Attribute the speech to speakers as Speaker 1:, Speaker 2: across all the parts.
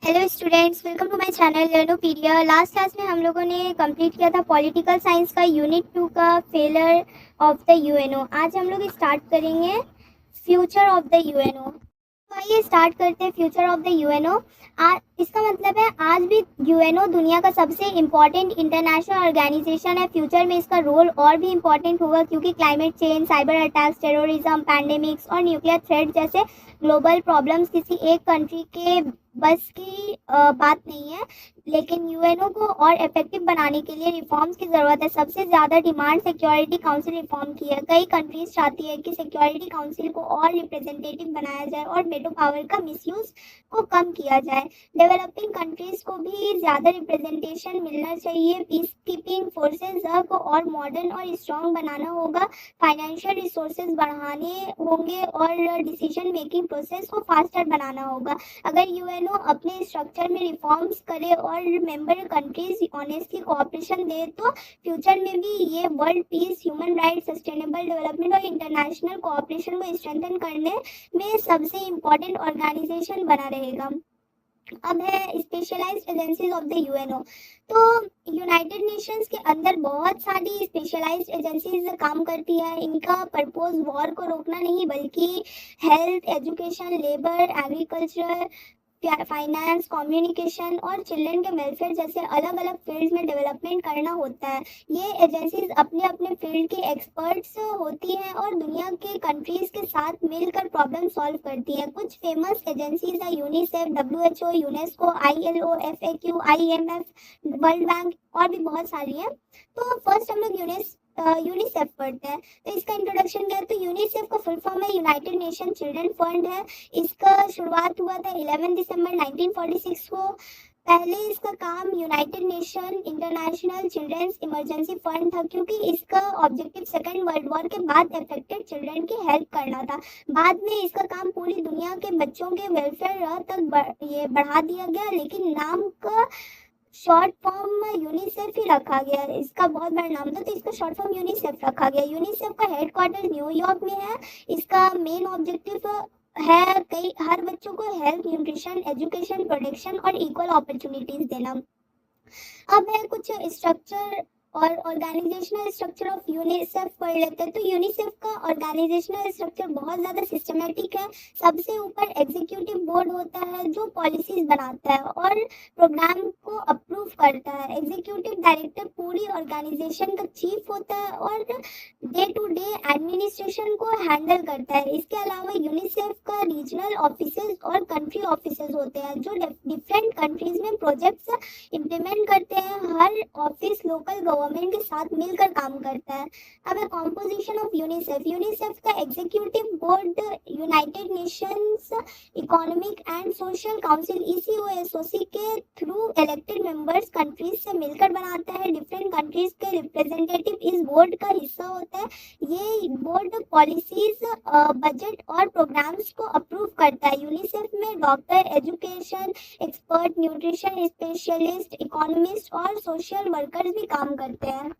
Speaker 1: Hello students, welcome to my channel Learnopedia. Last class में हम लोगों ने कंप्लीट किया था पॉलिटिकल साइंस का यूनिट 2 का फेलियर ऑफ द यूएनओ। आज हम लोग स्टार्ट करेंगे फ्यूचर ऑफ द यूएनओ। तो आइए स्टार्ट करते हैं फ्यूचर ऑफ द यूएनओ। इसका मतलब है आज भी यूएनओ दुनिया का सबसे इम्पॉर्टेंट इंटरनेशनल ऑर्गेनाइजेशन है। फ्यूचर में इसका रोल और भी इम्पॉर्टेंट होगा क्योंकि climate change, cyber attacks, terrorism, pandemics और न्यूक्लियर थ्रेट जैसे ग्लोबल प्रॉब्लम्स किसी एक कंट्री के बस की बात नहीं है। लेकिन यूएनओ को और इफेक्टिव बनाने के लिए रिफॉर्म्स की ज़रूरत है। सबसे ज़्यादा डिमांड सिक्योरिटी काउंसिल रिफॉर्म की है। कई कंट्रीज चाहती है कि सिक्योरिटी काउंसिल को और रिप्रेजेंटेटिव बनाया जाए और वेटो पावर का मिसयूज को कम किया जाए। डेवलपिंग कंट्रीज को भी ज़्यादा रिप्रेजेंटेशन मिलना चाहिए। पीस कीपिंग फोर्सेज को और मॉडर्न और स्ट्रॉन्ग बनाना होगा। फाइनेंशियल रिसोर्सेज बढ़ाने होंगे और डिसीजन मेकिंग प्रोसेस को फास्टर बनाना होगा। अगर यूएनओ अपने स्ट्रक्चर में रिफॉर्म्स करे और मेंबर कंट्रीज ऑनेस्टली कोऑपरेशन दे तो फ्यूचर में भी ये world peace, human right, sustainable development और इंटरनेशनल कोऑपरेशन को स्ट्रेंथन करने में सबसे इम्पोर्टेंट ऑर्गेनाइजेशन बना रहेगा। अब है specialised agencies of the UNO. तो यूनाइटेड नेशंस के अंदर बहुत सारी स्पेशलाइज्ड एजेंसीज काम करती है। इनका पर्पस वॉर को रोकना नहीं बल्कि health, education, labour, agriculture, finance, communication और चिल्ड्रन के वेलफेयर जैसे अलग अलग फील्ड्स में डेवलपमेंट करना होता है। ये एजेंसीज अपने अपने फील्ड के एक्सपर्ट्स होती हैं और दुनिया के कंट्रीज के साथ मिलकर प्रॉब्लम सॉल्व करती हैं। कुछ फेमस एजेंसीज हैं UNICEF, WHO, UNESCO, ILO, FAQ, IMF, world bank और भी बहुत सारी हैं। तो फर्स्ट हम लोग यूनिसेफ पढ़ते हैं। तो इसका इंट्रोडक्शन क्या है? तो यूनिसेफ का फुल फॉर्म है यूनाइटेड नेशन चिल्ड्रन फंड है। इसका शुरुआत हुआ था 11 दिसंबर 1946 को। पहले इसका काम United Nation International children's emergency fund था क्योंकि इसका ऑब्जेक्टिव सेकेंड वर्ल्ड वॉर के बाद अफेक्टेड चिल्ड्रन की हेल्प करना था। बाद में इसका काम पूरी दुनिया के बच्चों के वेलफेयर तक बढ़ा दिया गया, लेकिन नाम का शॉर्ट फॉर्म यूनिसेफ ही रखा गया। इसका बहुत बड़ा नाम था तो इसका शॉर्ट फॉर्म यूनिसेफ रखा गया। यूनिसेफ का हेडक्वार्टर न्यूयॉर्क में है। इसका मेन ऑब्जेक्टिव है हर बच्चों को हेल्थ, न्यूट्रिशन, एजुकेशन, प्रोटेक्शन और इक्वल अपॉर्चुनिटीज देना। अब है कुछ स्ट्रक्चर और ऑर्गेनाइजेशनल स्ट्रक्चर ऑफ यूनिसेफ पढ़ लेते हैं। तो यूनिसेफ का ऑर्गेनाइजेशनल स्ट्रक्चर बहुत ज़्यादा सिस्टमेटिक है। सबसे ऊपर एग्जीक्यूटिव बोर्ड होता है जो पॉलिसीज बनाता है और प्रोग्राम को अप्रूव करता है। एग्जीक्यूटिव डायरेक्टर पूरी ऑर्गेनाइजेशन का चीफ होता है और डे टू डे एडमिनिस्ट्रेशन को हैंडल करता है। इसके अलावा यूनिसेफ का रीजनल ऑफिसेज और कंट्री ऑफिसेज होते हैं जो डिफरेंट कंट्रीज में प्रोजेक्ट्स इम्प्लीमेंट करते हैं। हर ऑफिस लोकल गवर्नमेंट के साथ मिलकर काम करता है। अब है कॉम्पोजिशन ऑफ यूनिसेफ। यूनिसेफ का executive board United Nations economic and social council ECOSOC के थ्रू इलेक्टेड मेंबर्स कंट्रीज से मिलकर बनाता है। डिफरेंट कंट्रीज के रिप्रेजेंटेटिव इस बोर्ड का हिस्सा होता है। ये बोर्ड पॉलिसीज, बजट और प्रोग्राम्स को अप्रूव करता है। यूनिसेफ में doctor, education expert, nutrition specialist, economist और सोशल वर्कर्स भी काम करते हैं।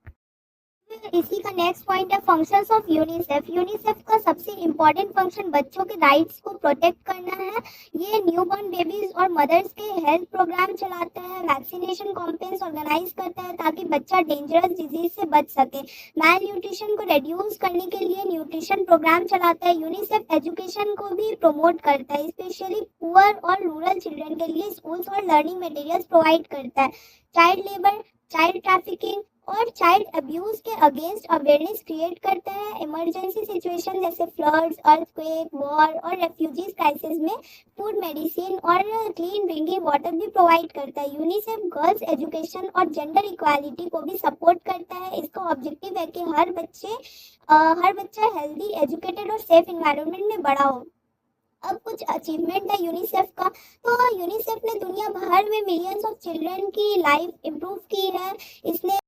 Speaker 1: इसी का नेक्स्ट पॉइंट है फंक्शंस ऑफ यूनिसेफ। यूनिसेफ का सबसे इम्पोर्टेंट फंक्शन बच्चों के राइट्स को प्रोटेक्ट करना है। ये न्यूबॉर्न बेबीज और मदर्स के हेल्थ प्रोग्राम चलाता है। वैक्सीनेशन कैंपेन्स ऑर्गेनाइज करता है ताकि बच्चा डेंजरस डिजीज से बच सके। मैल न्यूट्रिशन को रिड्यूस करने के लिए न्यूट्रिशन प्रोग्राम चलाता है। यूनिसेफ एजुकेशन को भी प्रमोट करता है, स्पेशली पुअर और रूरल चिल्ड्रन के लिए स्कूल्स और लर्निंग मटेरियल्स प्रोवाइड करता है। चाइल्ड लेबर, चाइल्ड ट्रैफिकिंग और चाइल्ड अब्यूज के अगेंस्ट अवेयरनेस क्रिएट करता है। इमरजेंसी सिचुएशन जैसे फ्लड्स, अर्थक्वेक, वॉर और रेफ्यूजीज क्राइसिस में फूड, मेडिसिन और क्लीन ड्रिंकिंग वाटर भी प्रोवाइड करता है। यूनिसेफ गर्ल्स एजुकेशन और जेंडर इक्वालिटी को भी सपोर्ट करता है। इसका ऑब्जेक्टिव है कि हर बच्चा हेल्दी, एजुकेटेड और सेफ इन्वायरमेंट में बड़ा हो। अब कुछ अचीवमेंट है यूनिसेफ का। तो यूनिसेफ ने दुनिया भर में मिलियंस ऑफ चिल्ड्रन की लाइफ इम्प्रूव की है। इसने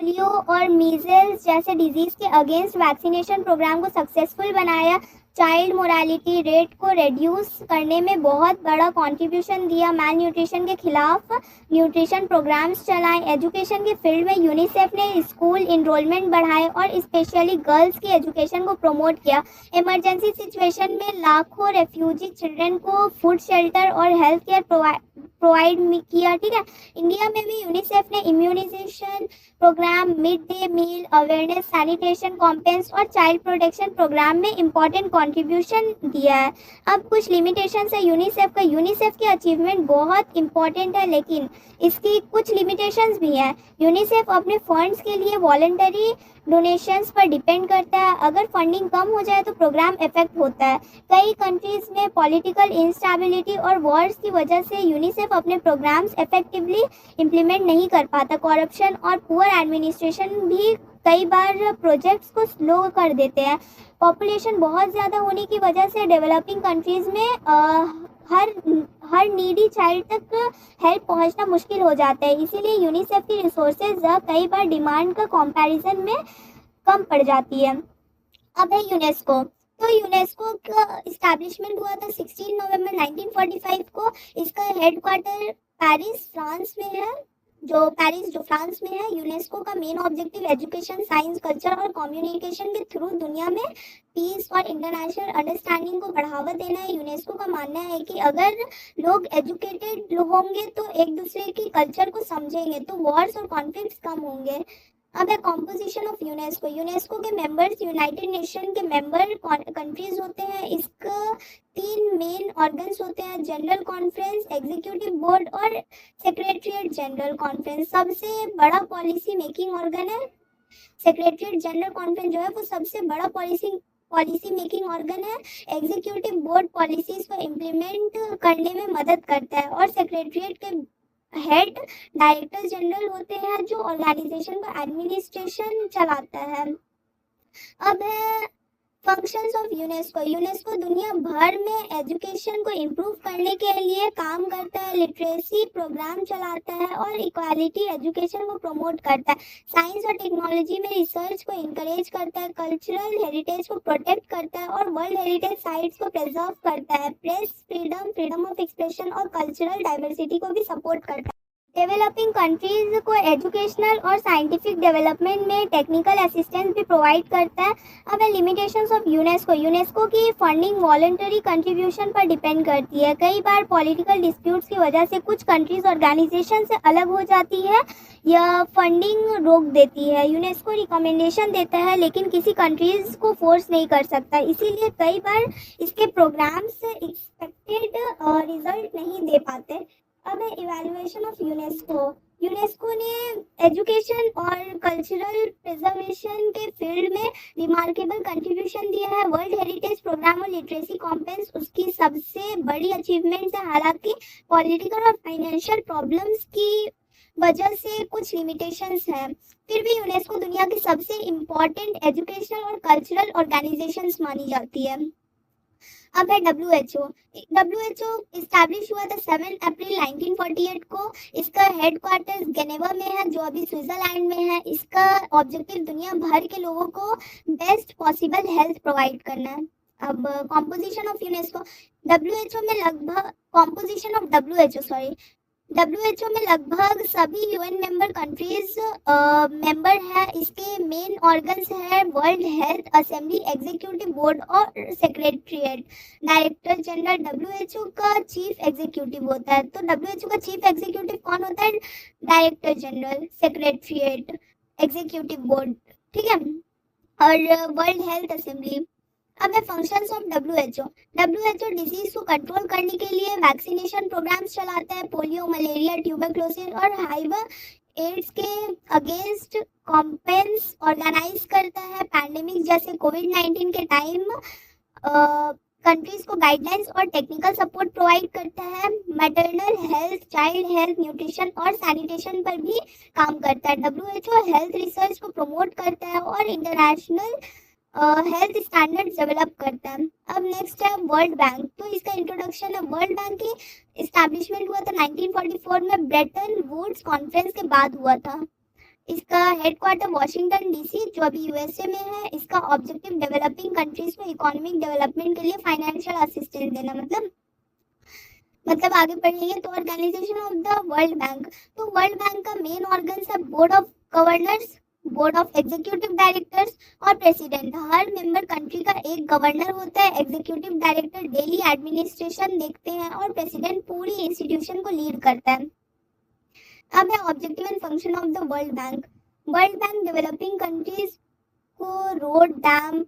Speaker 1: पोलियो और मीजल्स जैसे डिजीज के अगेंस्ट वैक्सीनेशन प्रोग्राम को सक्सेसफुल बनाया। चाइल्ड मोरालिटी रेट को रिड्यूस करने में बहुत बड़ा कंट्रीब्यूशन दिया। मैल न्यूट्रिशन के खिलाफ न्यूट्रिशन प्रोग्राम्स चलाए। एजुकेशन के फील्ड में यूनिसेफ ने स्कूल इनरोलमेंट बढ़ाए और स्पेशली गर्ल्स की एजुकेशन को प्रमोट किया। इमरजेंसी सिचुएशन में लाखों रेफ्यूजी चिल्ड्रन को फूड शेल्टर और हेल्थ केयर प्रोवाइड किया। ठीक है, इंडिया में भी यूनिसेफ ने immunisation programme, mid day meal awareness, sanitation campaigns और चाइल्ड प्रोटेक्शन प्रोग्राम में इम्पोर्टेंट कंट्रीब्यूशन दिया है। अब कुछ लिमिटेशंस है यूनिसेफ का। यूनिसेफ की अचीवमेंट बहुत इंपॉर्टेंट है, लेकिन इसकी कुछ लिमिटेशंस भी हैं। यूनिसेफ अपने फंड्स के लिए वॉलंटरी डोनेशंस पर डिपेंड करता है। अगर फंडिंग कम हो जाए तो प्रोग्राम इफेक्ट होता है। कई कंट्रीज में पॉलिटिकल इंस्टेबिलिटी और वॉर्स की वजह से यूनिसेफ अपने प्रोग्राम्स इफेक्टिवली इम्प्लीमेंट नहीं कर पाता। करप्शन और पुअर एडमिनिस्ट्रेशन भी कई बार प्रोजेक्ट्स को स्लो कर देते हैं। पॉपुलेशन बहुत ज़्यादा होने की वजह से डेवलपिंग कंट्रीज़ में हर नीडी चाइल्ड तक हेल्प पहुंचना मुश्किल हो जाता है। इसीलिए यूनिसेफ की रिसोर्सेज कई बार डिमांड का कंपैरिजन में कम पड़ जाती है। अब है यूनेस्को। तो यूनेस्को का इस्टेब्लिशमेंट हुआ था 16 नवंबर 1945 को। इसका हेडक्वार्टर पेरिस फ्रांस में है, जो फ्रांस में है। यूनेस्को का main objective education, science, culture और कम्युनिकेशन के थ्रू दुनिया में पीस और इंटरनेशनल अंडरस्टैंडिंग को बढ़ावा देना है। यूनेस्को का मानना है कि अगर लोग एजुकेटेड होंगे तो एक दूसरे की कल्चर को समझेंगे तो वॉर्स और कॉन्फ्लिक्ट्स कम होंगे। अब है कॉम्पोजिशन ऑफ यूनेस्को। यूनेस्को के मेंबर्स यूनाइटेड नेशन के मेंबर कंट्रीज होते हैं। इसका 3 मेन ऑर्गन्स होते हैं, जनरल कॉन्फ्रेंस, एग्जीक्यूटिव बोर्ड और सेक्रेटरीट जनरल कॉन्फ्रेंस। सबसे बड़ा पॉलिसी मेकिंग ऑर्गन है। सेक्रेटरीट जनरल कॉन्फ्रेंस जो है वो सबसे बड़ा पॉलिसी मेकिंग ऑर्गन है। एग्जीक्यूटिव बोर्ड पॉलिसीज को इम्प्लीमेंट करने में मदद करता है और सेक्रेटरीट के हेड डायरेक्टर जनरल होते हैं जो ऑर्गेनाइजेशन का एडमिनिस्ट्रेशन चलाता है। अब है फंक्शंस ऑफ यूनेस्को। यूनेस्को दुनिया भर में एजुकेशन को इम्प्रूव करने के लिए काम करता है, लिटरेसी प्रोग्राम चलाता है और इक्वालिटी एजुकेशन को प्रमोट करता है। साइंस और टेक्नोलॉजी में रिसर्च को इंकरेज करता है, कल्चरल हेरिटेज को प्रोटेक्ट करता है और वर्ल्ड हेरिटेज साइट्स को प्रिजर्व करता है। Press freedom, freedom of expression और कल्चरल डाइवर्सिटी को भी सपोर्ट करता है। डेवलपिंग कंट्रीज को एजुकेशनल और साइंटिफिक डेवलपमेंट में टेक्निकल असिस्टेंस भी प्रोवाइड करता है। अब है लिमिटेशंस ऑफ यूनेस्को। यूनेस्को की फंडिंग वॉलंटरी कंट्रीब्यूशन पर डिपेंड करती है। कई बार पॉलिटिकल डिस्प्यूट्स की वजह से कुछ कंट्रीज ऑर्गेनाइजेशन से अलग हो जाती है या फंडिंग रोक देती है। यूनेस्को रिकमेंडेशन देता है लेकिन किसी कंट्रीज को फोर्स नहीं कर सकता, इसीलिए कई बार इसके प्रोग्राम्स एक्सपेक्टेड रिजल्ट नहीं दे पाते। अब है इवैल्यूएशन ऑफ यूनेस्को। यूनेस्को ने एजुकेशन और कल्चरल प्रिजर्वेशन के फील्ड में रिमार्केबल कंट्रीब्यूशन दिया है। वर्ल्ड हेरिटेज प्रोग्राम और लिटरेसी कॉम्पेंस उसकी सबसे बड़ी अचीवमेंट है। हालांकि पॉलिटिकल और फाइनेंशियल प्रॉब्लम्स की वजह से कुछ लिमिटेशंस हैं, फिर भी यूनेस्को दुनिया की सबसे इम्पोर्टेंट एजुकेशनल और कल्चरल ऑर्गेनाइजेशंस मानी जाती है। अब है WHO। WHO इस्टेब्लिश हुआ था 7 अप्रैल 1948 को। इसका हेडक्वार्टर जेनेवा में है जो अभी स्विट्जरलैंड में है। इसका ऑब्जेक्टिव दुनिया भर के लोगों को बेस्ट पॉसिबल हेल्थ प्रोवाइड करना है। अब कॉम्पोजिशन ऑफ यूनेस्को। WHO में लगभग WHO में लगभग सभी UN मेंबर कंट्रीज मेंबर है। इसके मेन ऑर्गन्स है world health assembly, executive board और सेक्रेटरीट। डायरेक्टर जनरल WHO का चीफ एग्जीक्यूटिव होता है। तो WHO का चीफ एग्जीक्यूटिव कौन होता है? Director general, secretariat, executive board, ठीक है, और वर्ल्ड हेल्थ असेंबली। अब है functions of WHO। WHO disease को कंट्रोल करने के लिए वैक्सीनेशन प्रोग्राम्स चलाता है। पोलियो, मलेरिया, ट्यूबरक्लोसिस और हाइव एड्स के अगेंस्ट कैंपेन्स ऑर्गेनाइज करता है। पैंडेमिक जैसे कोविड-19 के टाइम कंट्रीज को गाइडलाइंस और टेक्निकल सपोर्ट प्रोवाइड करता है। Maternal health, child health, nutrition और सैनिटेशन पर भी काम करता है। WHO हेल्थ रिसर्च को प्रमोट करता है और इंटरनेशनल हेल्थ स्टैंडर्ड डेवलप करता है। अब नेक्स्ट है वर्ल्ड बैंक। तो इसका इंट्रोडक्शन है। वर्ल्ड बैंक की इस्टेब्लिशमेंट हुआ था 1944 में, ब्रेटन वुड्स कॉन्फ्रेंस के बाद हुआ था। इसका हेडक्वार्टर वॉशिंगटन डीसी जो अभी यूएसए में है। इसका ऑब्जेक्टिव डेवलपिंग कंट्रीज को इकोनॉमिक डेवलपमेंट के लिए फाइनेंशियल असिस्टेंस देना। मतलब आगे पढ़ेंगे तो organisation of the World Bank. तो वर्ल्ड बैंक का मेन ऑर्गन है board of governors, board of executive directors और प्रेसिडेंट। हर मेंबर कंट्री का एक गवर्नर होता है, एग्जीक्यूटिव डायरेक्टर डेली एडमिनिस्ट्रेशन देखते हैं और प्रेसिडेंट पूरी इंस्टीट्यूशन को लीड करता है। अब है objective and function of the World bank. World bank developing countries को रोड, डैम,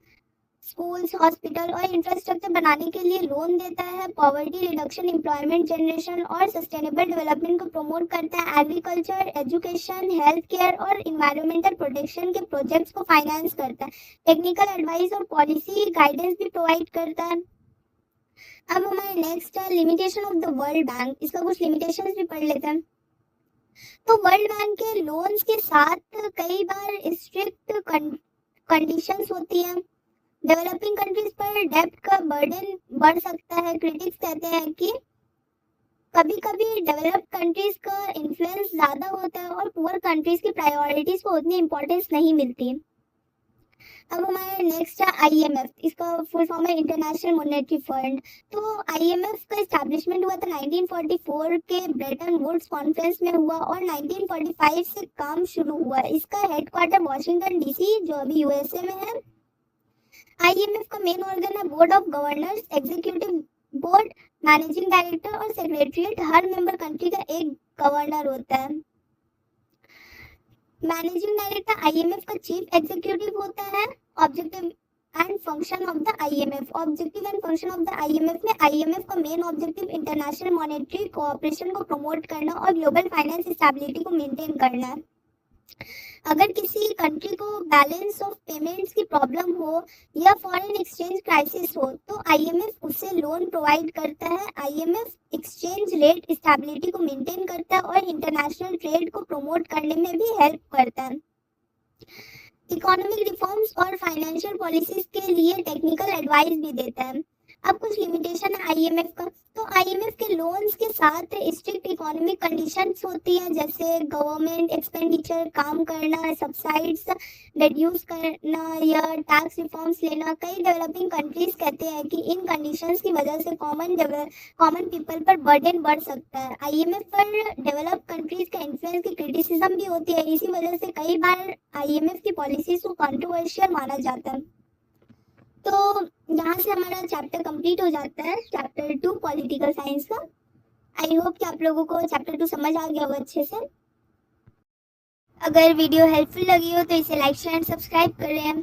Speaker 1: स्कूल्स, हॉस्पिटल और इंफ्रास्ट्रक्चर बनाने के लिए लोन देता है। पॉवर्टी रिडक्शन, एम्प्लॉयमेंट जनरेशन और सस्टेनेबल डेवलपमेंट को प्रमोट करता है। एग्रीकल्चर, एजुकेशन, हेल्थ केयर और इन्वायरमेंटल प्रोटेक्शन के प्रोजेक्ट्स को फाइनेंस करता है। टेक्निकल एडवाइस और पॉलिसी गाइडेंस भी प्रोवाइड करता है। अब हमारे नेक्स्ट है limitation of the World bank. इसका कुछ लिमिटेशंस भी पढ़ लेते हैं। तो वर्ल्ड बैंक के लोन्स के साथ कई बार स्ट्रिक्ट कंडीशंस होती हैं। डेवलपिंग कंट्रीज पर डेब्ट का बर्डन बढ़ सकता है। क्रिटिक्स कहते हैं कि कभी कभी डेवलप्ड कंट्रीज का इन्फ्लुएंस ज्यादा होता है और पुअर कंट्रीज की प्रायोरिटीज को उतनी इम्पोर्टेंस नहीं मिलती। अब हमारे नेक्स्ट है आईएमएफ। इसका फुल फॉर्म है इंटरनेशनल मॉनेटरी फंड। तो आईएमएफ का एस्टैब्लिशमेंट हुआ था 1944 के ब्रेटन वुड्स कॉन्फ्रेंस में हुआ और 1945 से काम शुरू हुआ। इसका हेडक्वार्टर वॉशिंगटन डीसी जो अभी यूएसए में है। आईएमएफ का मेन ऑर्गन है board of governors, executive board, managing director और सेक्रेटरीट। हर मेंबर कंट्री का एक गवर्नर होता है। मैनेजिंग डायरेक्टर आईएमएफ का चीफ एग्जीक्यूटिव होता है। Objective and function of the IMF. Objective and function of the IMF में आईएमएफ का main objective international monetary cooperation को प्रमोट करना और ग्लोबल फाइनेंस स्टेबिलिटी को मेंटेन करना है। अगर किसी कंट्री को बैलेंस ऑफ पेमेंट्स की प्रॉब्लम हो या फॉरेन एक्सचेंज क्राइसिस हो तो आईएमएफ उसे लोन प्रोवाइड करता है। आईएमएफ एक्सचेंज रेट स्टेबिलिटी को मेंटेन करता है और इंटरनेशनल ट्रेड को प्रमोट करने में भी हेल्प करता है। इकोनॉमिक रिफॉर्म्स और फाइनेंशियल पॉलिसीज के लिए टेक्निकल एडवाइस भी देता है। अब कुछ लिमिटेशन है आईएमएफ का। तो आईएमएफ के लोन्स के साथ स्ट्रिक्ट इकोनॉमिक कंडीशंस होती हैं, जैसे गवर्नमेंट एक्सपेंडिचर कम करना, सब्सिडाइज रिड्यूस करना या टैक्स रिफॉर्म्स लेना। कई डेवलपिंग कंट्रीज कहते हैं कि इन कंडीशंस की वजह से कॉमन पीपल पर बर्डन बढ़ सकता है। आईएमएफ पर डेवलप कंट्रीज का इन्फ्लुएंस की क्रिटिसिज्म भी होती है। इसी वजह से कई बार आईएमएफ की पॉलिसीज को कंट्रोवर्शियल माना जाता है। तो यहाँ से हमारा चैप्टर कंप्लीट हो जाता है, चैप्टर 2 पॉलिटिकल साइंस का। आई होप कि आप लोगों को चैप्टर 2 समझ आ गया होगा अच्छे से। अगर वीडियो हेल्पफुल लगी हो तो इसे लाइक शेयर एंड सब्सक्राइब करें।